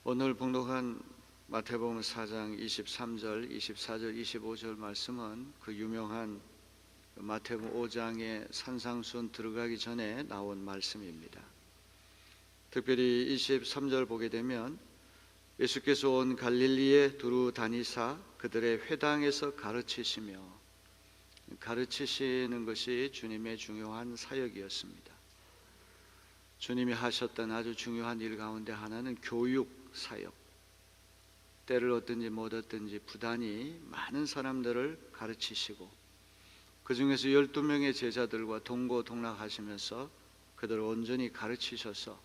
오늘 봉독한 마태복음 4장 23절, 24절, 25절 말씀은 그 유명한 마태복음 5장의 산상수훈 들어가기 전에 나온 말씀입니다. 특별히 23절 보게 되면 예수께서 온 갈릴리에 두루 다니사 그들의 회당에서 가르치시는 것이 주님의 중요한 사역이었습니다. 주님이 하셨던 아주 중요한 일 가운데 하나는 교육 사역, 때를 얻든지 못 얻든지 부단히 많은 사람들을 가르치시고 그 중에서 12명의 제자들과 동고동락하시면서 그들을 온전히 가르치셔서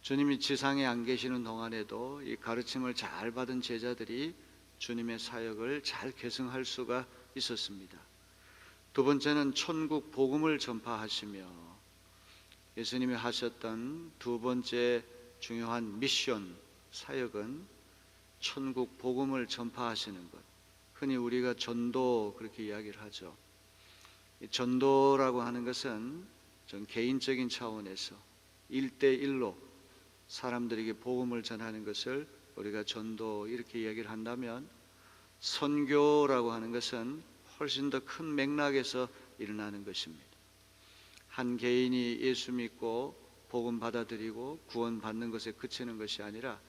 주님이 지상에 안 계시는 동안에도 이 가르침을 잘 받은 제자들이 주님의 사역을 잘 계승할 수가 있었습니다. 두 번째는 천국 복음을 전파하시며 예수님이 하셨던 두 번째 중요한 미션 사역은 천국 복음을 전파하시는 것, 흔히 우리가 전도 그렇게 이야기를 하죠. 전도라고 하는 것은 좀 개인적인 차원에서 1대1로 사람들에게 복음을 전하는 것을 우리가 전도 이렇게 이야기를 한다면, 선교라고 하는 것은 훨씬 더 큰 맥락에서 일어나는 것입니다. 한 개인이 예수 믿고 복음 받아들이고 구원받는 것에 그치는 것이 아니라,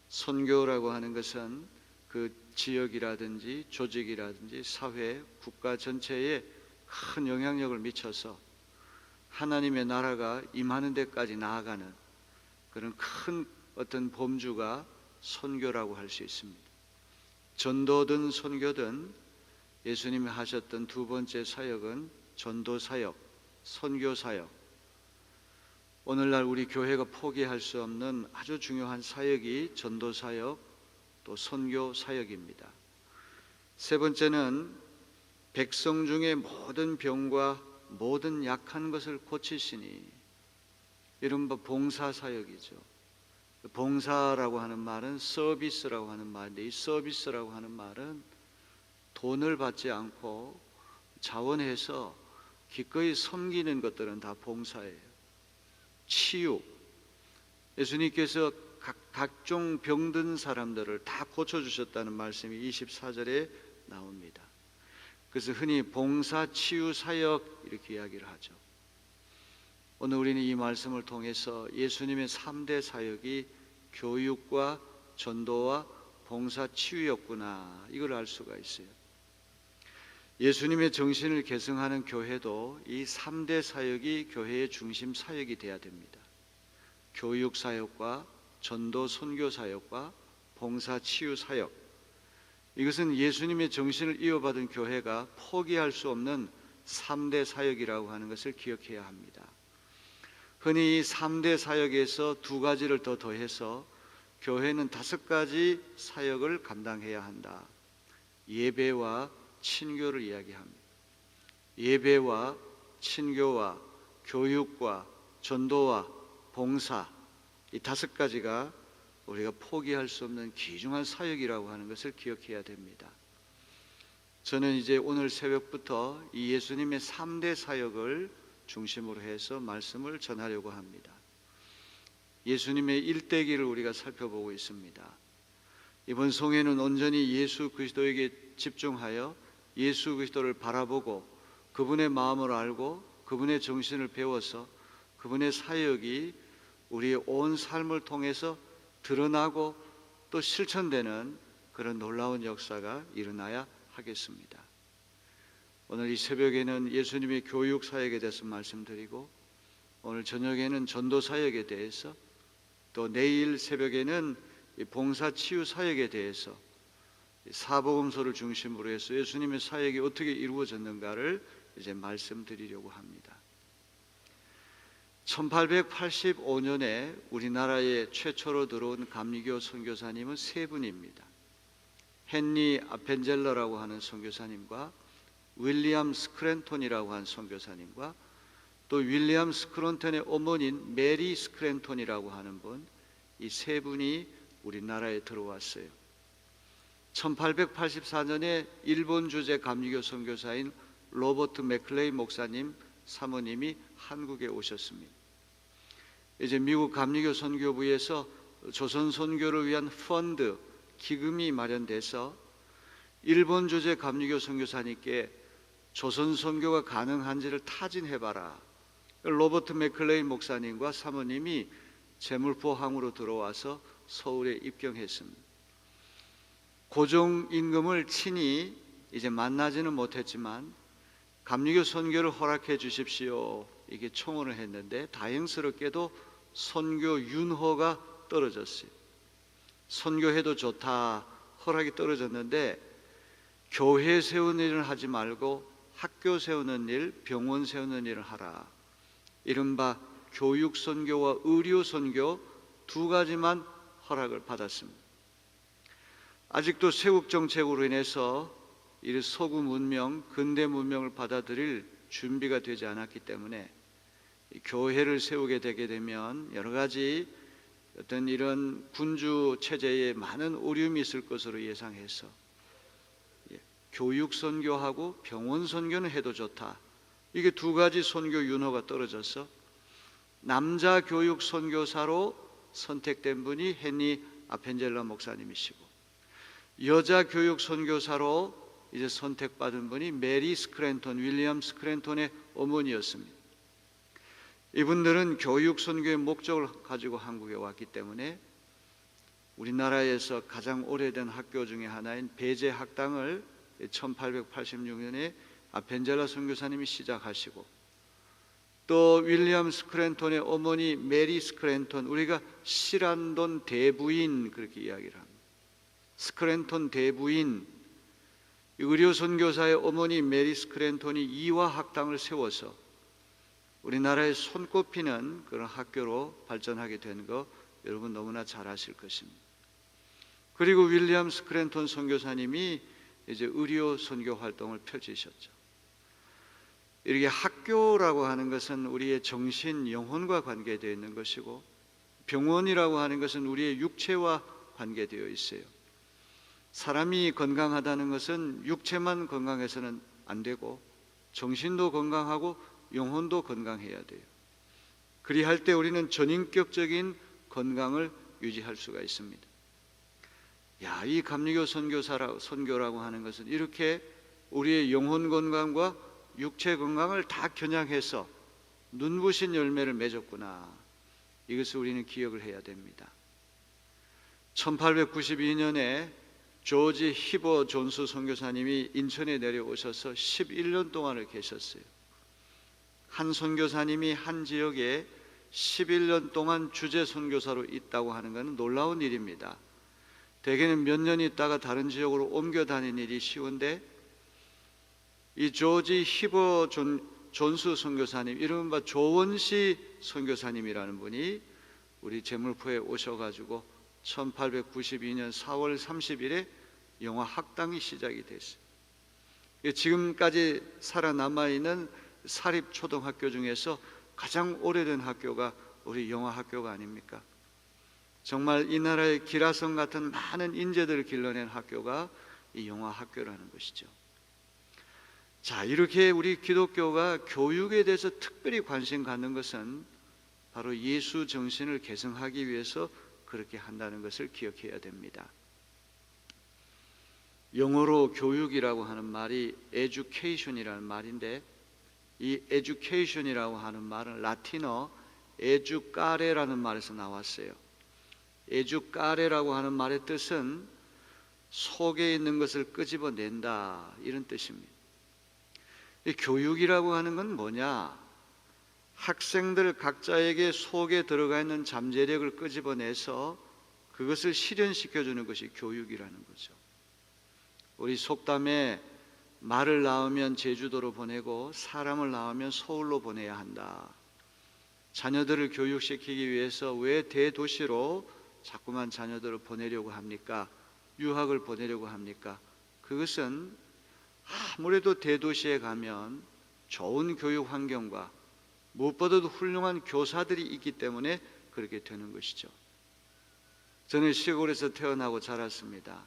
선교라고 하는 것은 그 지역이라든지 조직이라든지 사회, 국가 전체에 큰 영향력을 미쳐서 하나님의 나라가 임하는 데까지 나아가는 그런 큰 어떤 범주가 선교라고 할 수 있습니다. 전도든 선교든 예수님이 하셨던 두 번째 사역은 전도 사역, 선교 사역. 오늘날 우리 교회가 포기할 수 없는 아주 중요한 사역이 전도 사역, 또 선교 사역입니다. 세 번째는 백성 중에 모든 병과 모든 약한 것을 고치시니, 이른바 봉사 사역이죠. 봉사라고 하는 말은 서비스라고 하는 말인데, 이 서비스라고 하는 말은 돈을 받지 않고 자원해서 기꺼이 섬기는 것들은 다 봉사예요. 치유, 예수님께서 각종 병든 사람들을 다 고쳐주셨다는 말씀이 24절에 나옵니다. 그래서 흔히 봉사, 치유, 사역 이렇게 이야기를 하죠. 오늘 우리는 이 말씀을 통해서 예수님의 3대 사역이 교육과 전도와 봉사, 치유였구나, 이걸 알 수가 있어요. 예수님의 정신을 계승하는 교회도 이 3대 사역이 교회의 중심 사역이 되어야 됩니다. 교육 사역과 전도 선교 사역과 봉사 치유 사역, 이것은 예수님의 정신을 이어받은 교회가 포기할 수 없는 3대 사역이라고 하는 것을 기억해야 합니다. 흔히 이 3대 사역에서 두 가지를 더 더해서 교회는 5가지 사역을 감당해야 한다. 예배와 친교를 이야기합니다. 예배와 친교와 교육과 전도와 봉사, 이 5가지가 우리가 포기할 수 없는 귀중한 사역이라고 하는 것을 기억해야 됩니다. 저는 이제 오늘 새벽부터 이 예수님의 3대 사역을 중심으로 해서 말씀을 전하려고 합니다. 예수님의 일대기를 우리가 살펴보고 있습니다. 이번 송해는 온전히 예수 그리스도에게 집중하여 예수 그리스도를 바라보고 그분의 마음을 알고 그분의 정신을 배워서 그분의 사역이 우리의 온 삶을 통해서 드러나고 또 실천되는 그런 놀라운 역사가 일어나야 하겠습니다. 오늘 이 새벽에는 예수님의 교육 사역에 대해서 말씀드리고, 오늘 저녁에는 전도 사역에 대해서, 또 내일 새벽에는 봉사 치유 사역에 대해서 사복음서를 중심으로 해서 예수님의 사역이 어떻게 이루어졌는가를 이제 말씀드리려고 합니다. 1885년에 우리나라에 최초로 들어온 감리교 선교사님은 3분입니다. 헨리 아펜젤러라고 하는 선교사님과 윌리엄 스크랜톤이라고 하는 선교사님과 또 윌리엄 스크랜톤의 어머니인 메리 스크랜톤이라고 하는 분, 이 3분이 우리나라에 들어왔어요. 1884년에 일본 주재 감리교 선교사인 로버트 맥클레이 목사님 사모님이 한국에 오셨습니다. 이제 미국 감리교 선교부에서 조선 선교를 위한 펀드, 기금이 마련돼서 일본 주재 감리교 선교사님께 조선 선교가 가능한지를 타진해봐라. 로버트 맥클레인 목사님과 사모님이 제물포항으로 들어와서 서울에 입경했습니다. 고정 임금을 친히 이제 만나지는 못했지만 감리교 선교를 허락해 주십시오. 이게 청원을 했는데 다행스럽게도 선교 윤허가 떨어졌어요. 선교해도 좋다 허락이 떨어졌는데 교회 세우는 일을 하지 말고 학교 세우는 일, 병원 세우는 일을 하라. 이른바 교육 선교와 의료 선교 두 가지만 허락을 받았습니다. 아직도 세국 정책으로 인해서 이 서구 문명, 근대 문명을 받아들일 준비가 되지 않았기 때문에 교회를 세우게 되게 되면 여러 가지 어떤 이런 군주 체제에 많은 어려움이 있을 것으로 예상해서 교육 선교하고 병원 선교는 해도 좋다. 이게 두 가지 선교 윤허가 떨어져서 남자 교육 선교사로 선택된 분이 헨리 아펜젤러 목사님이시고 여자 교육 선교사로 이제 선택받은 분이 메리 스크랜톤, 윌리엄 스크랜톤의 어머니였습니다. 이분들은 교육 선교의 목적을 가지고 한국에 왔기 때문에 우리나라에서 가장 오래된 학교 중에 하나인 배제 학당을 1886년에 아펜젤러 선교사님이 시작하시고 또 윌리엄 스크랜톤의 어머니 메리 스크랜톤, 우리가 실안돈 대부인 그렇게 이야기를 합니다. 스크랜톤 대부인 의료 선교사의 어머니 메리 스크랜톤이 이화 학당을 세워서 우리나라에 손꼽히는 그런 학교로 발전하게 된 거 여러분 너무나 잘 아실 것입니다. 그리고 윌리엄 스크랜톤 선교사님이 이제 의료 선교 활동을 펼치셨죠. 이렇게 학교라고 하는 것은 우리의 정신, 영혼과 관계되어 있는 것이고 병원이라고 하는 것은 우리의 육체와 관계되어 있어요. 사람이 건강하다는 것은 육체만 건강해서는 안 되고 정신도 건강하고 영혼도 건강해야 돼요. 그리할 때 우리는 전인격적인 건강을 유지할 수가 있습니다. 이 감리교 선교라고 하는 것은 이렇게 우리의 영혼 건강과 육체 건강을 다 겨냥해서 눈부신 열매를 맺었구나. 이것을 우리는 기억을 해야 됩니다. 1892년에 조지 히버 존스 선교사님이 인천에 내려오셔서 11년 동안을 계셨어요. 한 선교사님이 한 지역에 11년 동안 주재 선교사로 있다고 하는 것은 놀라운 일입니다. 대개는 몇 년 있다가 다른 지역으로 옮겨 다니는 일이 쉬운데 이 조지 히버 존스 선교사님, 이른바 조원시 선교사님이라는 분이 우리 제물포에 오셔가지고 1892년 4월 30일에 영화 학당이 시작이 됐어요. 지금까지 살아남아있는 사립초등학교 중에서 가장 오래된 학교가 우리 영화 학교가 아닙니까? 정말 이 나라의 기라성 같은 많은 인재들을 길러낸 학교가 이 영화 학교라는 것이죠. 자, 이렇게 우리 기독교가 교육에 대해서 특별히 관심 갖는 것은 바로 예수 정신을 계승하기 위해서 그렇게 한다는 것을 기억해야 됩니다. 영어로 교육이라고 하는 말이 education이라는 말인데 이 education이라고 하는 말은 라틴어 educare라는 말에서 나왔어요. educare라고 하는 말의 뜻은 속에 있는 것을 끄집어낸다, 이런 뜻입니다. 이 교육이라고 하는 건 뭐냐? 학생들 각자에게 속에 들어가 있는 잠재력을 끄집어내서 그것을 실현시켜주는 것이 교육이라는 거죠. 우리 속담에 말을 낳으면 제주도로 보내고 사람을 낳으면 서울로 보내야 한다. 자녀들을 교육시키기 위해서 왜 대도시로 자꾸만 자녀들을 보내려고 합니까? 유학을 보내려고 합니까? 그것은 아무래도 대도시에 가면 좋은 교육 환경과 무엇보다도 훌륭한 교사들이 있기 때문에 그렇게 되는 것이죠. 저는 시골에서 태어나고 자랐습니다.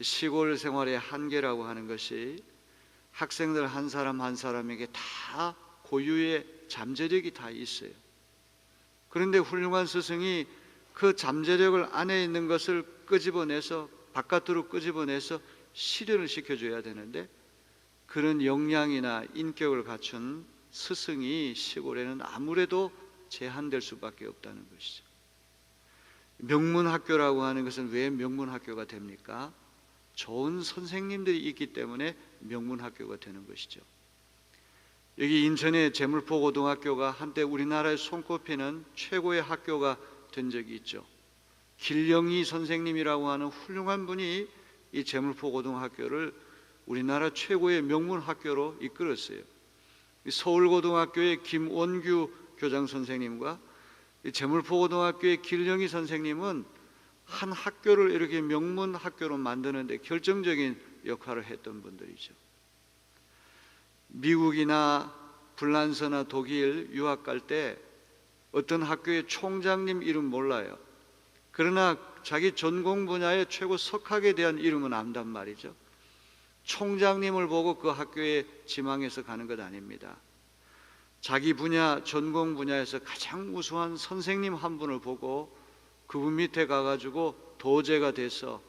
시골 생활의 한계라고 하는 것이 학생들 한 사람 한 사람에게 다 고유의 잠재력이 다 있어요. 그런데 훌륭한 스승이 그 잠재력을 안에 있는 것을 끄집어내서 바깥으로 끄집어내서 실현을 시켜줘야 되는데 그런 역량이나 인격을 갖춘 스승이 시골에는 아무래도 제한될 수밖에 없다는 것이죠. 명문학교라고 하는 것은 왜 명문학교가 됩니까? 좋은 선생님들이 있기 때문에 명문학교가 되는 것이죠. 여기 인천의 제물포고등학교가 한때 우리나라에 손꼽히는 최고의 학교가 된 적이 있죠. 길영희 선생님이라고 하는 훌륭한 분이 이 제물포고등학교를 우리나라 최고의 명문학교로 이끌었어요. 서울고등학교의 김원규 교장 선생님과 제물포고등학교의 길영희 선생님은 한 학교를 이렇게 명문학교로 만드는데 결정적인 역할을 했던 분들이죠. 미국이나 불란서나 독일 유학 갈 때 어떤 학교의 총장님 이름 몰라요. 그러나 자기 전공 분야의 최고 석학에 대한 이름은 안단 말이죠. 총장님을 보고 그 학교에 지망해서 가는 것 아닙니다. 자기 분야, 전공 분야에서 가장 우수한 선생님 한 분을 보고 그분 밑에 가가지고 도제가 돼서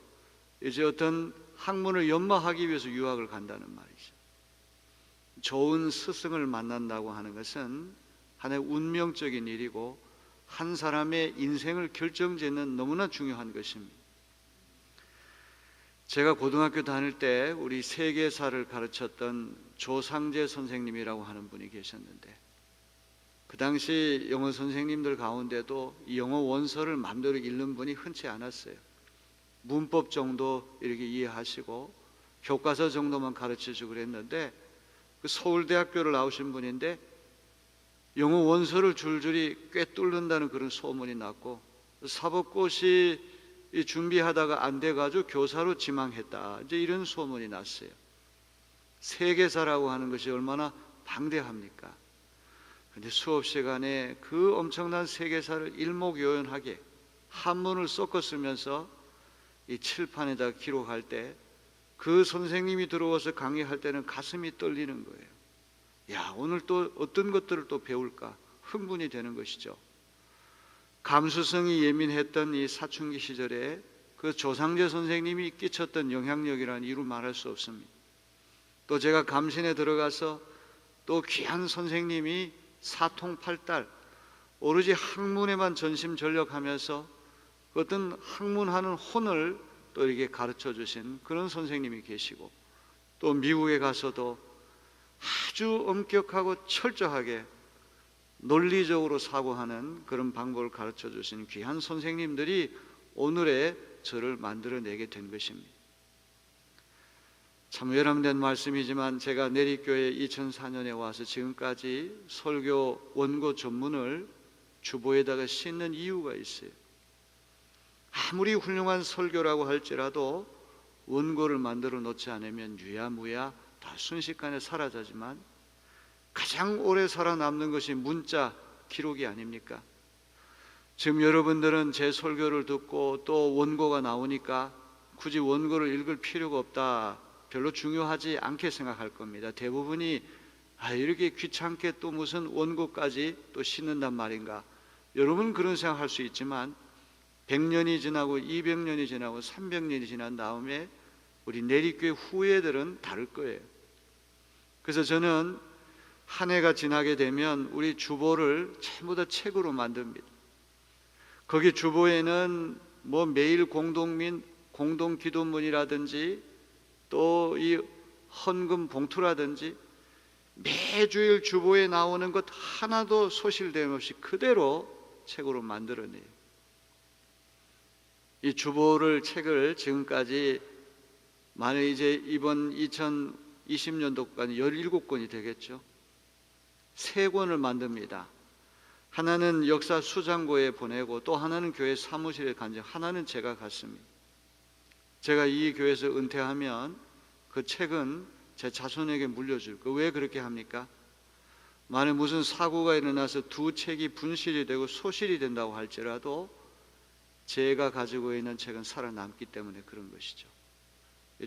이제 어떤 학문을 연마하기 위해서 유학을 간다는 말이죠. 좋은 스승을 만난다고 하는 것은 하나의 운명적인 일이고 한 사람의 인생을 결정짓는 너무나 중요한 것입니다. 제가 고등학교 다닐 때 우리 세계사를 가르쳤던 조상재 선생님이라고 하는 분이 계셨는데 그 당시 영어 선생님들 가운데도 이 영어 원서를 마음대로 읽는 분이 흔치 않았어요. 문법 정도 이렇게 이해하시고 교과서 정도만 가르쳐주고 그랬는데 그 서울대학교를 나오신 분인데 영어 원서를 줄줄이 꿰뚫는다는 그런 소문이 났고 사법고시 준비하다가 안 돼가지고 교사로 지망했다, 이제 이런 소문이 났어요. 세계사라고 하는 것이 얼마나 방대합니까? 근데 수업 시간에 그 엄청난 세계사를 일목요연하게 한문을 섞어 쓰면서 이 칠판에다 기록할 때 그 선생님이 들어와서 강의할 때는 가슴이 떨리는 거예요. 야, 오늘 또 어떤 것들을 또 배울까 흥분이 되는 것이죠. 감수성이 예민했던 이 사춘기 시절에 그 조상재 선생님이 끼쳤던 영향력이라는 이루 말할 수 없습니다. 또 제가 감신에 들어가서 또 귀한 선생님이 사통팔달 오로지 학문에만 전심전력하면서 어떤 학문하는 혼을 또 이렇게 가르쳐 주신 그런 선생님이 계시고 또 미국에 가서도 아주 엄격하고 철저하게 논리적으로 사고하는 그런 방법을 가르쳐 주신 귀한 선생님들이 오늘의 저를 만들어내게 된 것입니다. 참 외람된 말씀이지만 제가 내리교회 2004년에 와서 지금까지 설교 원고 전문을 주보에다가 싣는 이유가 있어요. 아무리 훌륭한 설교라고 할지라도 원고를 만들어 놓지 않으면 유야무야 다 순식간에 사라지지만 가장 오래 살아남는 것이 문자 기록이 아닙니까? 지금 여러분들은 제 설교를 듣고 또 원고가 나오니까 굳이 원고를 읽을 필요가 없다, 별로 중요하지 않게 생각할 겁니다. 대부분이 이렇게 귀찮게 또 무슨 원고까지 또 싣는단 말인가, 여러분 그런 생각할 수 있지만 100년이 지나고 200년이 지나고 300년이 지난 다음에 우리 내리교회 후예들은 다를 거예요. 그래서 저는 한 해가 지나게 되면 우리 주보를 전부 다 책으로 만듭니다. 거기 주보에는 뭐 매일 공동 기도문이라든지 또 이 헌금 봉투라든지 매주일 주보에 나오는 것 하나도 소실됨 없이 그대로 책으로 만들어내요. 이 주보를 책을 지금까지 만약 이제 이번 2020년도까지 17권이 되겠죠. 3권을 만듭니다. 하나는 역사 수장고에 보내고 또 하나는 교회 사무실에 간접, 하나는 제가 갔습니다. 제가 이 교회에서 은퇴하면 그 책은 제 자손에게 물려줄 거. 왜 그렇게 합니까? 만약 무슨 사고가 일어나서 두 책이 분실이 되고 소실이 된다고 할지라도 제가 가지고 있는 책은 살아남기 때문에 그런 것이죠.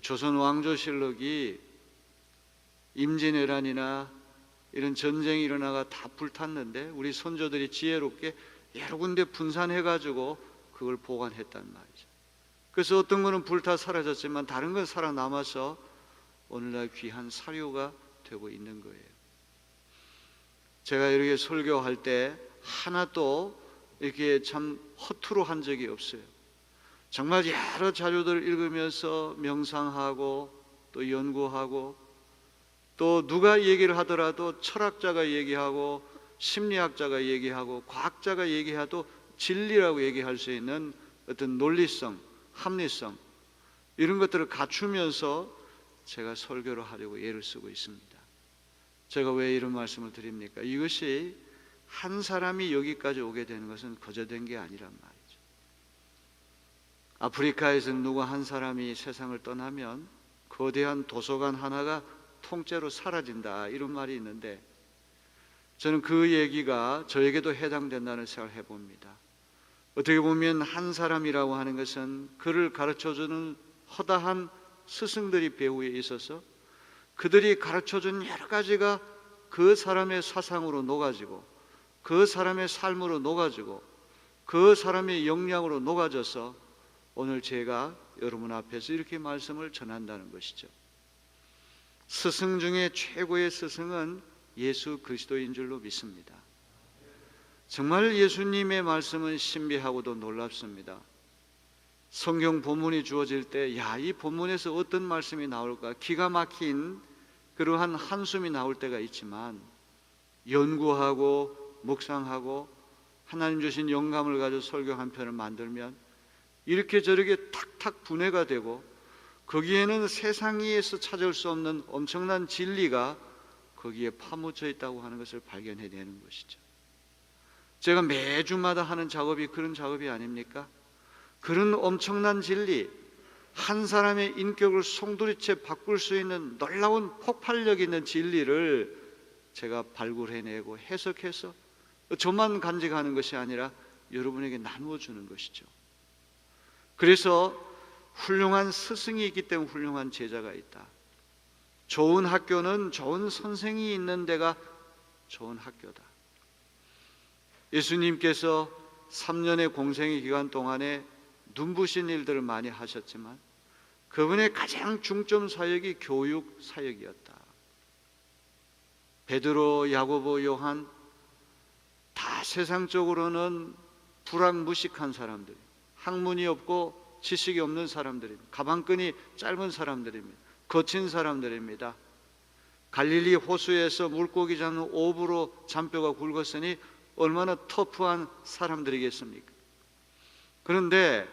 조선 왕조실록이 임진왜란이나 이런 전쟁이 일어나가 다 불탔는데 우리 선조들이 지혜롭게 여러 군데 분산해가지고 그걸 보관했단 말이죠. 그래서 어떤 거는 불타 사라졌지만 다른 건 살아남아서 오늘날 귀한 사료가 되고 있는 거예요. 제가 이렇게 설교할 때 하나도 이렇게 참 허투루 한 적이 없어요. 정말 여러 자료들을 읽으면서 명상하고 또 연구하고, 또 누가 얘기를 하더라도 철학자가 얘기하고 심리학자가 얘기하고 과학자가 얘기해도 진리라고 얘기할 수 있는 어떤 논리성, 합리성, 이런 것들을 갖추면서 제가 설교를 하려고 애를 쓰고 있습니다. 제가 왜 이런 말씀을 드립니까? 이것이 한 사람이 여기까지 오게 되는 것은 거저된 게 아니란 말이죠. 아프리카에서 누구 한 사람이 세상을 떠나면 거대한 도서관 하나가 통째로 사라진다, 이런 말이 있는데, 저는 그 얘기가 저에게도 해당된다는 생각을 해봅니다. 어떻게 보면 한 사람이라고 하는 것은 그를 가르쳐주는 허다한 스승들이 배후에 있어서 그들이 가르쳐준 여러 가지가 그 사람의 사상으로 녹아지고 그 사람의 삶으로 녹아지고 그 사람의 역량으로 녹아져서 오늘 제가 여러분 앞에서 이렇게 말씀을 전한다는 것이죠. 스승 중에 최고의 스승은 예수 그리스도인 줄로 믿습니다. 정말 예수님의 말씀은 신비하고도 놀랍습니다. 성경 본문이 주어질 때, 이 본문에서 어떤 말씀이 나올까 기가 막힌 그러한 한숨이 나올 때가 있지만, 연구하고 묵상하고 하나님 주신 영감을 가지고 설교 한 편을 만들면 이렇게 저렇게 탁탁 분해가 되고, 거기에는 세상에서 찾을 수 없는 엄청난 진리가 거기에 파묻혀 있다고 하는 것을 발견해내는 것이죠. 제가 매주마다 하는 작업이 그런 작업이 아닙니까? 그런 엄청난 진리, 한 사람의 인격을 송두리째 바꿀 수 있는 놀라운 폭발력 있는 진리를 제가 발굴해내고 해석해서 저만 간직하는 것이 아니라 여러분에게 나누어 주는 것이죠. 그래서 훌륭한 스승이 있기 때문에 훌륭한 제자가 있다. 좋은 학교는 좋은 선생이 있는 데가 좋은 학교다. 예수님께서 3년의 공생의 기간 동안에 눈부신 일들을 많이 하셨지만 그분의 가장 중점 사역이 교육 사역이었다. 베드로, 야고보, 요한 다 세상적으로는 불황무식한 사람들, 학문이 없고 지식이 없는 사람들입니다. 가방끈이 짧은 사람들입니다. 거친 사람들입니다. 갈릴리 호수에서 물고기 잡는 오브로 잔뼈가 굵었으니 얼마나 터프한 사람들이겠습니까? 그런데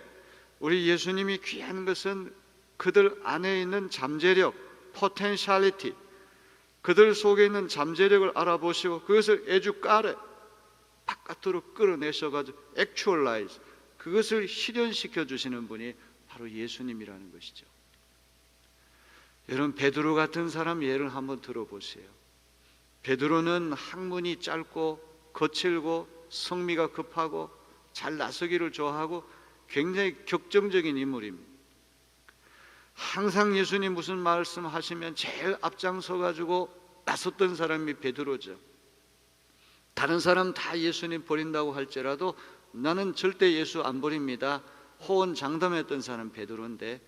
우리 예수님이 귀한 것은 그들 안에 있는 잠재력, 포텐셜리티, 그들 속에 있는 잠재력을 알아보시고 그것을 에듀까레, 바깥으로 끌어내셔가지고 액츄얼라이즈, 그것을 실현시켜 주시는 분이 바로 예수님이라는 것이죠. 여러분, 베드로 같은 사람 예를 한번 들어보세요. 베드로는 학문이 짧고 거칠고 성미가 급하고 잘 나서기를 좋아하고 굉장히 격정적인 인물입니다. 항상 예수님 무슨 말씀하시면 제일 앞장서 가지고 나섰던 사람이 베드로죠. 다른 사람 다 예수님 버린다고 할지라도 나는 절대 예수 안 버립니다, 호언장담했던 사람 베드로인데,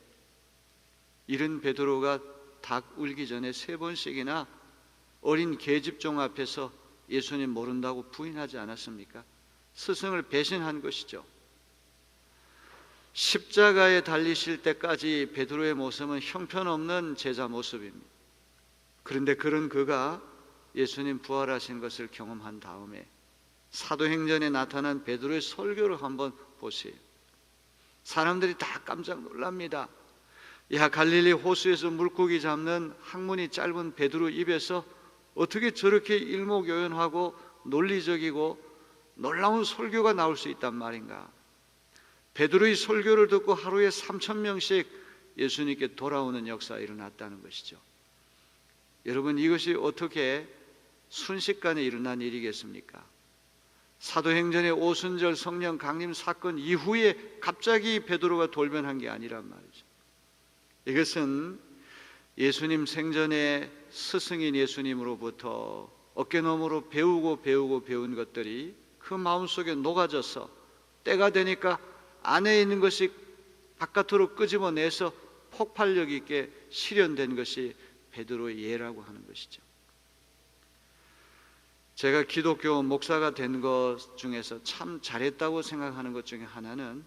이런 베드로가 닭 울기 전에 3번씩이나 어린 계집종 앞에서 예수님 모른다고 부인하지 않았습니까? 스승을 배신한 것이죠. 십자가에 달리실 때까지 베드로의 모습은 형편없는 제자 모습입니다. 그런데 그런 그가 예수님 부활하신 것을 경험한 다음에 사도행전에 나타난 베드로의 설교를 한번 보세요. 사람들이 다 깜짝 놀랍니다. 갈릴리 호수에서 물고기 잡는 학문이 짧은 베드로 입에서 어떻게 저렇게 일목요연하고 논리적이고 놀라운 설교가 나올 수 있단 말인가. 베드로의 설교를 듣고 하루에 3,000명씩 예수님께 돌아오는 역사가 일어났다는 것이죠. 여러분, 이것이 어떻게 순식간에 일어난 일이겠습니까? 사도행전의 오순절 성령 강림 사건 이후에 갑자기 베드로가 돌변한 게 아니란 말이죠. 이것은 예수님 생전에 스승인 예수님으로부터 어깨너머로 배운 것들이 그 마음속에 녹아져서 때가 되니까 안에 있는 것이 바깥으로 끄집어내서 폭발력 있게 실현된 것이 베드로의 예라고 하는 것이죠. 제가 기독교 목사가 된 것 중에서 참 잘했다고 생각하는 것 중에 하나는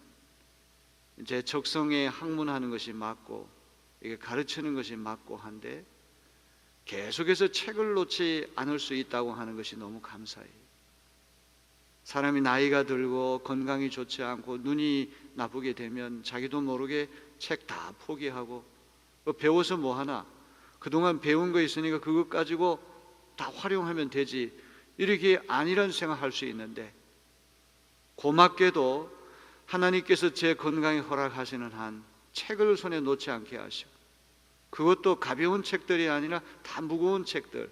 제 적성에 학문하는 것이 맞고 이게 가르치는 것이 맞고 한데 계속해서 책을 놓지 않을 수 있다고 하는 것이 너무 감사해요. 사람이 나이가 들고 건강이 좋지 않고 눈이 나쁘게 되면 자기도 모르게 책 다 포기하고 배워서 뭐 하나? 그동안 배운 거 있으니까 그것 가지고 다 활용하면 되지, 이렇게 아니란 생각할 수 있는데 고맙게도 하나님께서 제 건강에 허락하시는 한 책을 손에 놓지 않게 하시고, 그것도 가벼운 책들이 아니라 다 무거운 책들,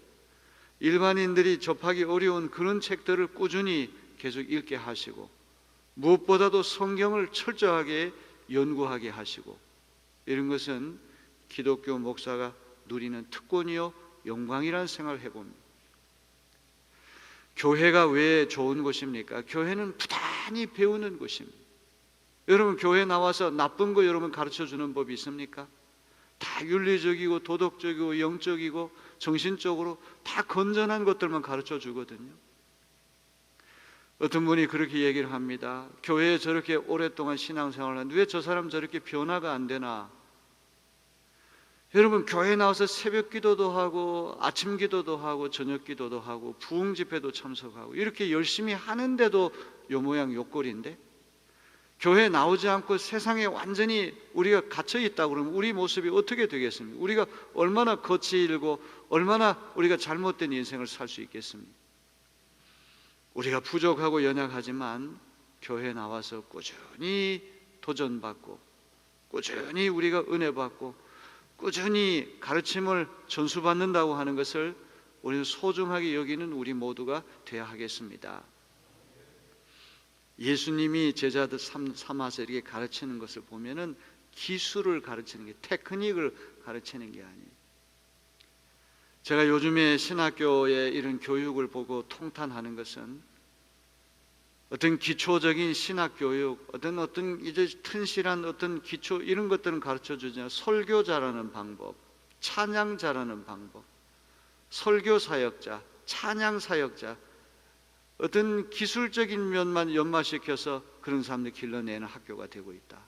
일반인들이 접하기 어려운 그런 책들을 꾸준히 계속 읽게 하시고, 무엇보다도 성경을 철저하게 연구하게 하시고, 이런 것은 기독교 목사가 누리는 특권이요 영광이라는 생각을 해봅니다. 교회가 왜 좋은 곳입니까? 교회는 부단히 배우는 곳입니다. 여러분, 교회 나와서 나쁜 거 여러분 가르쳐주는 법이 있습니까? 다 윤리적이고 도덕적이고 영적이고 정신적으로 다 건전한 것들만 가르쳐 주거든요. 어떤 분이 그렇게 얘기를 합니다. 교회에 저렇게 오랫동안 신앙생활을 하는데 왜 저 사람 저렇게 변화가 안 되나? 여러분, 교회 나와서 새벽 기도도 하고 아침 기도도 하고 저녁 기도도 하고 부흥 집회도 참석하고 이렇게 열심히 하는데도 요 모양 요 꼴인데, 교회 나오지 않고 세상에 완전히 우리가 갇혀 있다고 그러면 우리 모습이 어떻게 되겠습니까? 우리가 얼마나 거칠고 얼마나 우리가 잘못된 인생을 살 수 있겠습니까? 우리가 부족하고 연약하지만 교회 나와서 꾸준히 도전받고 꾸준히 우리가 은혜 받고 꾸준히 가르침을 전수받는다고 하는 것을 우리는 소중하게 여기는 우리 모두가 되어야 하겠습니다. 예수님이 제자들 삼아서 이렇게 가르치는 것을 보면은 기술을 가르치는 게, 테크닉을 가르치는 게 아니에요. 제가 요즘에 신학교의 이런 교육을 보고 통탄하는 것은 어떤 기초적인 신학 교육, 어떤 이제 튼실한 어떤 기초 이런 것들은 가르쳐 주지 않아요. 설교 잘하는 방법, 찬양 잘하는 방법, 설교 사역자, 찬양 사역자, 어떤 기술적인 면만 연마시켜서 그런 사람들 길러내는 학교가 되고 있다.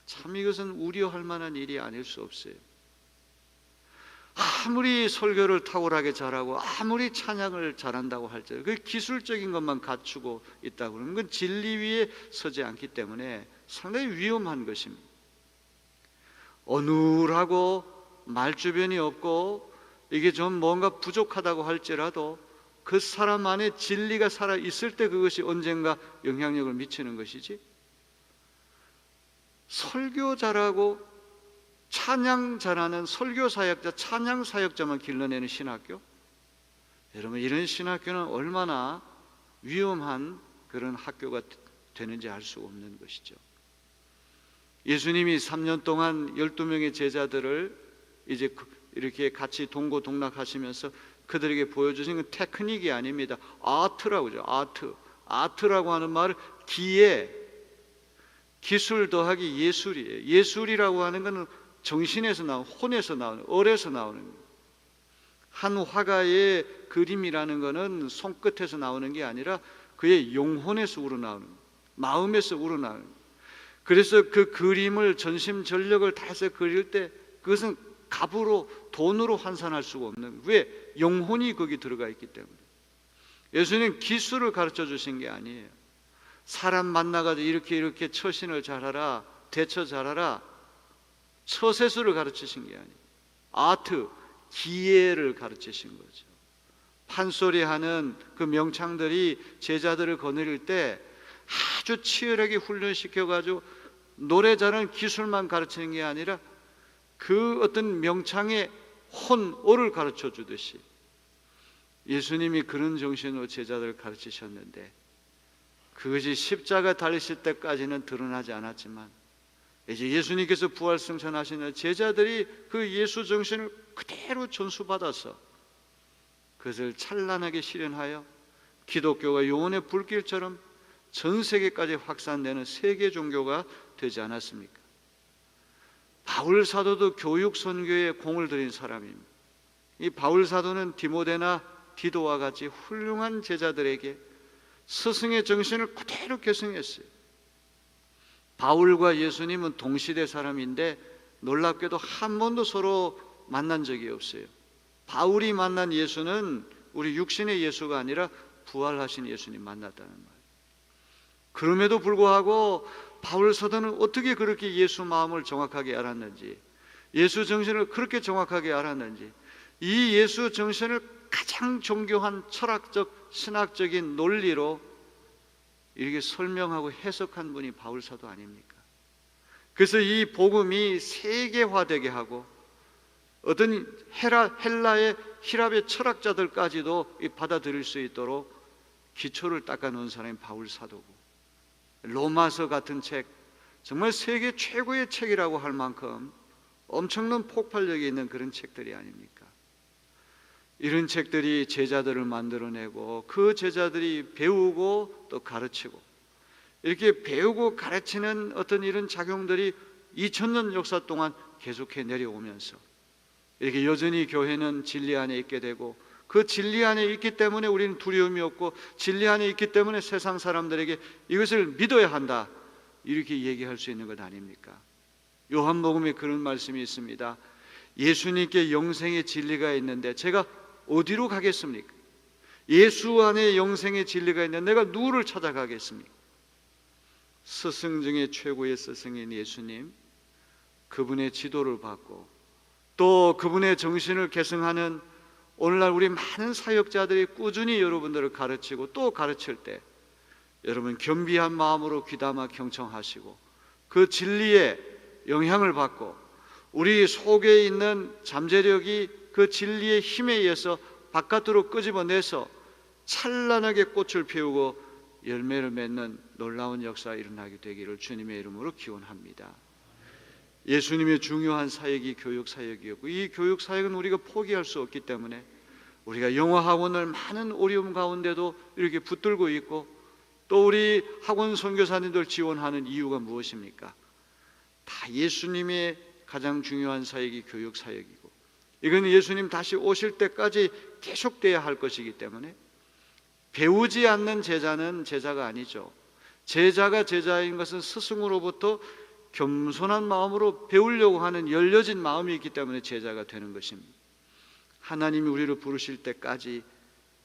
참 이것은 우려할 만한 일이 아닐 수 없어요. 아무리 설교를 탁월하게 잘하고 아무리 찬양을 잘한다고 할지라도 그 기술적인 것만 갖추고 있다고 그러면 그건 진리 위에 서지 않기 때문에 상당히 위험한 것입니다. 어눌하고 말주변이 없고 이게 좀 뭔가 부족하다고 할지라도 그 사람 안에 진리가 살아있을 때 그것이 언젠가 영향력을 미치는 것이지, 설교 잘하고 찬양 잘하는 설교 사역자, 찬양 사역자만 길러내는 신학교, 여러분 이런 신학교는 얼마나 위험한 그런 학교가 되는지 알 수 없는 것이죠. 예수님이 3년 동안 12명의 제자들을 이제 이렇게 같이 동고동락하시면서 그들에게 보여주신 건 테크닉이 아닙니다. 아트라고 하죠. 아트라고 하는 말을 기에, 기술 더하기 예술이에요. 예술이라고 하는 것은 정신에서 나오는, 혼에서 나오는, 얼에서 나오는 거예요. 한 화가의 그림이라는 것은 손끝에서 나오는 게 아니라 그의 영혼에서 우러나오는 거예요. 마음에서 우러나오는 거예요. 그래서 그 그림을 전심전력을 다해서 그릴 때 그것은 값으로, 돈으로 환산할 수가 없는 거예요. 왜? 영혼이 거기 들어가 있기 때문에. 예수님 기술을 가르쳐 주신 게 아니에요. 사람 만나가지고 이렇게 처신을 잘하라, 대처 잘하라, 처세술을 가르치신 게 아니에요. 아트, 기예를 가르치신 거죠. 판소리하는 그 명창들이 제자들을 거느릴 때 아주 치열하게 훈련시켜가지고 노래 잘하는 기술만 가르치는 게 아니라 그 어떤 명창의 혼어를 가르쳐 주듯이 예수님이 그런 정신으로 제자들을 가르치셨는데, 그것이 십자가 달리실 때까지는 드러나지 않았지만 이제 예수님께서 부활승천하시는 제자들이 그 예수 정신을 그대로 전수받아서 그것을 찬란하게 실현하여 기독교가 영혼의 불길처럼 전 세계까지 확산되는 세계 종교가 되지 않았습니까? 바울 사도도 교육 선교에 공을 들인 사람입니다. 이 바울 사도는 디모데나 디도와 같이 훌륭한 제자들에게 스승의 정신을 그대로 계승했어요. 바울과 예수님은 동시대 사람인데 놀랍게도 한 번도 서로 만난 적이 없어요. 바울이 만난 예수는 우리 육신의 예수가 아니라 부활하신 예수님 만났다는 말이에요. 그럼에도 불구하고 바울 사도는 어떻게 그렇게 예수 마음을 정확하게 알았는지, 예수 정신을 그렇게 정확하게 알았는지, 이 예수 정신을 가장 정교한 철학적, 신학적인 논리로 이렇게 설명하고 해석한 분이 바울 사도 아닙니까? 그래서 이 복음이 세계화되게 하고 어떤 헬라의 히랍의 철학자들까지도 받아들일 수 있도록 기초를 닦아놓은 사람이 바울 사도고, 로마서 같은 책, 정말 세계 최고의 책이라고 할 만큼 엄청난 폭발력이 있는 그런 책들이 아닙니까? 이런 책들이 제자들을 만들어내고 그 제자들이 배우고 또 가르치고, 이렇게 배우고 가르치는 어떤 이런 작용들이 2000년 역사 동안 계속해 내려오면서 이렇게 여전히 교회는 진리 안에 있게 되고, 그 진리 안에 있기 때문에 우리는 두려움이 없고, 진리 안에 있기 때문에 세상 사람들에게 이것을 믿어야 한다, 이렇게 얘기할 수 있는 것 아닙니까? 요한복음에 그런 말씀이 있습니다. 예수님께 영생의 진리가 있는데 제가 어디로 가겠습니까? 예수 안에 영생의 진리가 있는데 내가 누구를 찾아가겠습니까? 스승 중에 최고의 스승인 예수님, 그분의 지도를 받고 또 그분의 정신을 계승하는 오늘날 우리 많은 사역자들이 꾸준히 여러분들을 가르치고 또 가르칠 때 여러분 겸비한 마음으로 귀담아 경청하시고 그 진리에 영향을 받고 우리 속에 있는 잠재력이 그 진리의 힘에 의해서 바깥으로 끄집어내서 찬란하게 꽃을 피우고 열매를 맺는 놀라운 역사가 일어나게 되기를 주님의 이름으로 기원합니다. 예수님의 중요한 사역이 교육 사역이었고, 이 교육 사역은 우리가 포기할 수 없기 때문에 우리가 영어 학원을 많은 어려움 가운데도 이렇게 붙들고 있고, 또 우리 학원 선교사님들 지원하는 이유가 무엇입니까? 다 예수님의 가장 중요한 사역이 교육 사역이고, 이건 예수님 다시 오실 때까지 계속돼야 할 것이기 때문에 배우지 않는 제자는 제자가 아니죠. 제자가 제자인 것은 스승으로부터 겸손한 마음으로 배우려고 하는 열려진 마음이 있기 때문에 제자가 되는 것입니다. 하나님이 우리를 부르실 때까지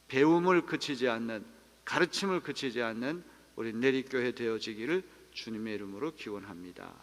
배움을 그치지 않는, 가르침을 그치지 않는 우리 내리교회 되어지기를 주님의 이름으로 기원합니다.